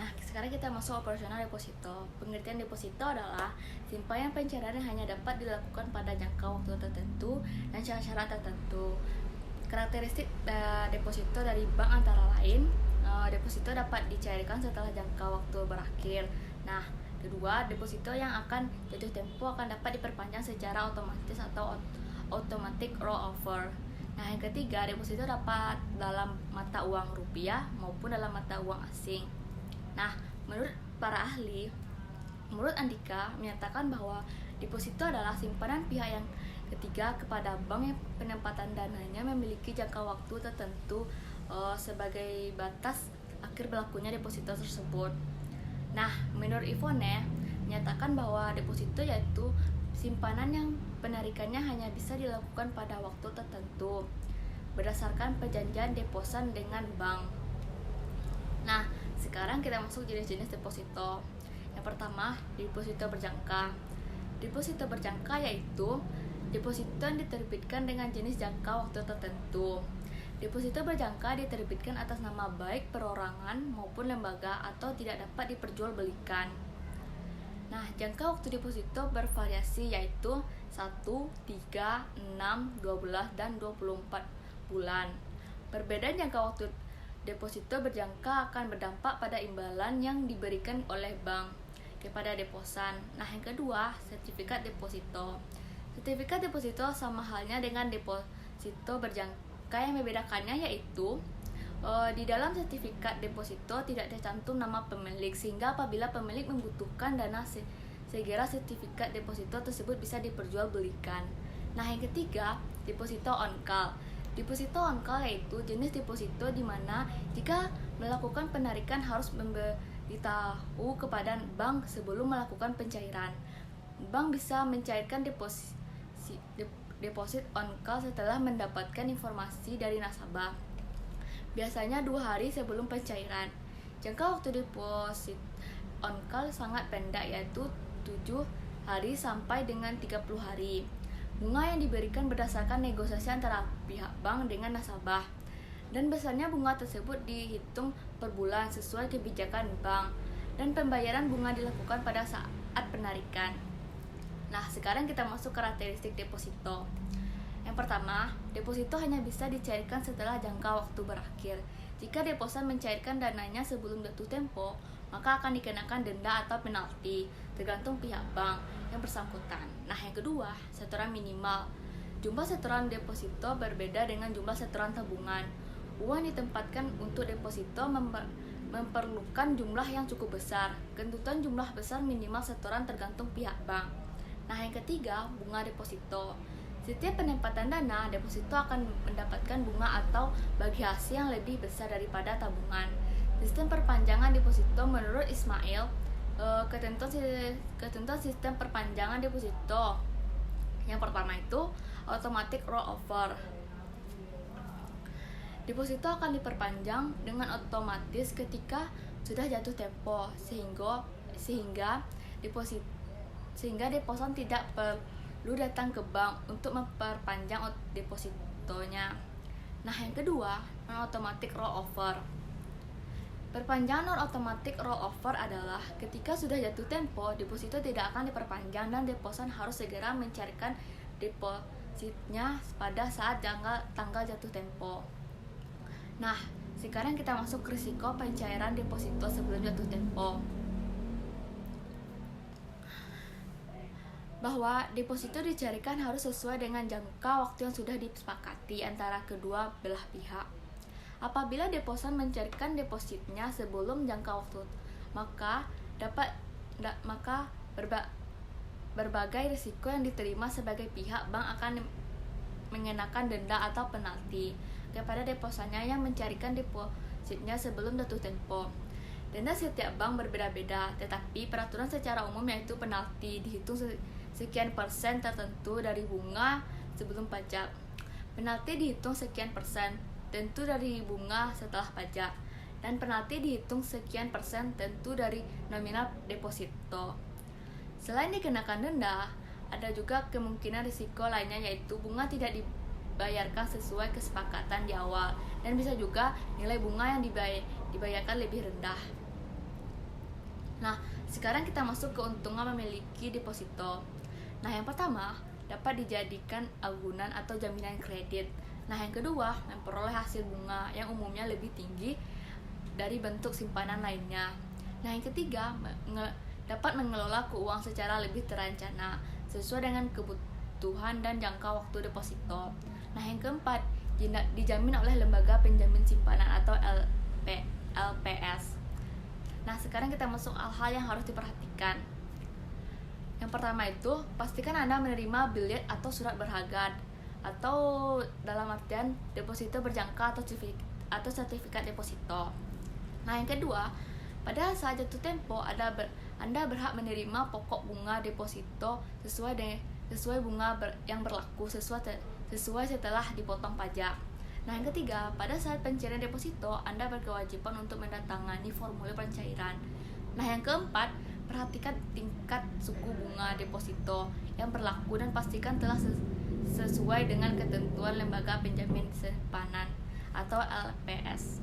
Nah, sekarang kita masuk operasional deposito. Pengertian deposito adalah simpanan pencairan yang hanya dapat dilakukan pada jangka waktu tertentu dan syarat-syarat tertentu. Karakteristik deposito dari bank antara lain, deposito dapat dicairkan setelah jangka waktu berakhir. Nah, kedua, deposito yang akan jatuh tempo akan dapat diperpanjang secara otomatis atau automatic rollover. Nah, yang ketiga, deposito dapat dalam mata uang rupiah maupun dalam mata uang asing. Nah, menurut para ahli, menurut Andika menyatakan bahwa deposito adalah simpanan pihak yang ketiga kepada bank yang penempatan dananya memiliki jangka waktu tertentu sebagai batas akhir berlakunya deposito tersebut. Nah, menurut Ivone menyatakan bahwa deposito yaitu simpanan yang penarikannya hanya bisa dilakukan pada waktu tertentu berdasarkan perjanjian deposan dengan bank. Nah, sekarang kita masuk jenis-jenis deposito. Yang pertama, deposito berjangka. Deposito berjangka yaitu deposito yang diterbitkan dengan jenis jangka waktu tertentu. Deposito berjangka diterbitkan atas nama baik perorangan maupun lembaga atau tidak dapat diperjualbelikan. Nah, jangka waktu deposito bervariasi yaitu 1, 3, 6, 12, dan 24 bulan. Perbedaan jangka waktu deposito berjangka akan berdampak pada imbalan yang diberikan oleh bank kepada deposan. Nah, yang kedua, sertifikat deposito. Sertifikat deposito sama halnya dengan deposito berjangka, yang membedakannya yaitu di dalam sertifikat deposito tidak tercantum nama pemilik, sehingga apabila pemilik membutuhkan dana segera sertifikat deposito tersebut bisa diperjualbelikan. Nah, yang ketiga, deposito on call. Deposito on call yaitu jenis deposito di mana jika melakukan penarikan harus memberitahu kepada bank sebelum melakukan pencairan. Bank bisa mencairkan deposit on call setelah mendapatkan informasi dari nasabah. Biasanya 2 hari sebelum pencairan. Jangka waktu deposit on call sangat pendek yaitu 7 hari sampai dengan 30 hari. Bunga yang diberikan berdasarkan negosiasi antara pihak bank dengan nasabah. Dan besarnya bunga tersebut dihitung per bulan sesuai kebijakan bank. Dan pembayaran bunga dilakukan pada saat penarikan. Nah, sekarang kita masuk karakteristik deposito. Yang pertama, deposito hanya bisa dicairkan setelah jangka waktu berakhir. Jika deposan mencairkan dananya sebelum jatuh tempo, maka akan dikenakan denda atau penalti, tergantung pihak bank yang bersangkutan. Nah, yang kedua, setoran minimal. Jumlah setoran deposito berbeda dengan jumlah setoran tabungan. Uang ditempatkan untuk deposito memerlukan jumlah yang cukup besar. Kentutan jumlah besar minimal setoran tergantung pihak bank. Nah, yang ketiga, bunga deposito. Setiap penempatan dana, deposito akan mendapatkan bunga atau bagi hasil yang lebih besar daripada tabungan. Sistem perpanjangan deposito menurut Ismail, ketentuan sistem perpanjangan deposito. Yang pertama itu automatic rollover. Deposito akan diperpanjang dengan otomatis ketika sudah jatuh tempo, sehingga deposan tidak perlu datang ke bank untuk memperpanjang depositonya. Nah, yang kedua, non-automatic rollover. Perpanjangan non-automatic rollover adalah ketika sudah jatuh tempo, deposito tidak akan diperpanjang dan deposan harus segera mencairkan depositnya pada saat tanggal jatuh tempo. Nah, sekarang kita masuk ke risiko pencairan deposito sebelum jatuh tempo. Bahwa deposito dicairkan harus sesuai dengan jangka waktu yang sudah disepakati antara kedua belah pihak. Apabila deposan mencairkan depositnya sebelum jangka waktu, maka berbagai risiko yang diterima sebagai pihak bank akan mengenakan denda atau penalti kepada deposannya yang mencairkan depositnya sebelum jatuh tempo. Denda setiap bank berbeda-beda, tetapi peraturan secara umum yaitu penalti dihitung sekian persen tertentu dari bunga sebelum pajak. Penalti dihitung sekian persen tentu dari bunga setelah pajak, dan penalti dihitung sekian persen tentu dari nominal deposito. Selain dikenakan denda, ada juga kemungkinan risiko lainnya yaitu bunga tidak dibayarkan sesuai kesepakatan di awal, dan bisa juga nilai bunga yang dibayarkan lebih rendah. Nah, sekarang kita masuk keuntungan memiliki deposito. Nah, yang pertama, dapat dijadikan agunan atau jaminan kredit. Nah, yang kedua, memperoleh hasil bunga yang umumnya lebih tinggi dari bentuk simpanan lainnya. Nah, yang ketiga, dapat mengelola keuangan secara lebih terencana sesuai dengan kebutuhan dan jangka waktu deposito. Nah, yang keempat, dijamin oleh lembaga penjamin simpanan atau LPS. Nah, sekarang kita masuk hal-hal yang harus diperhatikan. Yang pertama itu, pastikan Anda menerima billet atau surat berharga, atau dalam artian deposito berjangka atau sertifikat deposito. Nah, yang kedua, pada saat jatuh tempo Anda berhak menerima pokok bunga deposito sesuai bunga yang berlaku sesuai setelah dipotong pajak. Nah, yang ketiga, pada saat pencairan deposito Anda berkewajiban untuk mendatangani formulir pencairan. Nah, yang keempat, perhatikan tingkat suku bunga deposito yang berlaku dan pastikan telah sesuai dengan ketentuan lembaga penjamin simpanan atau LPS.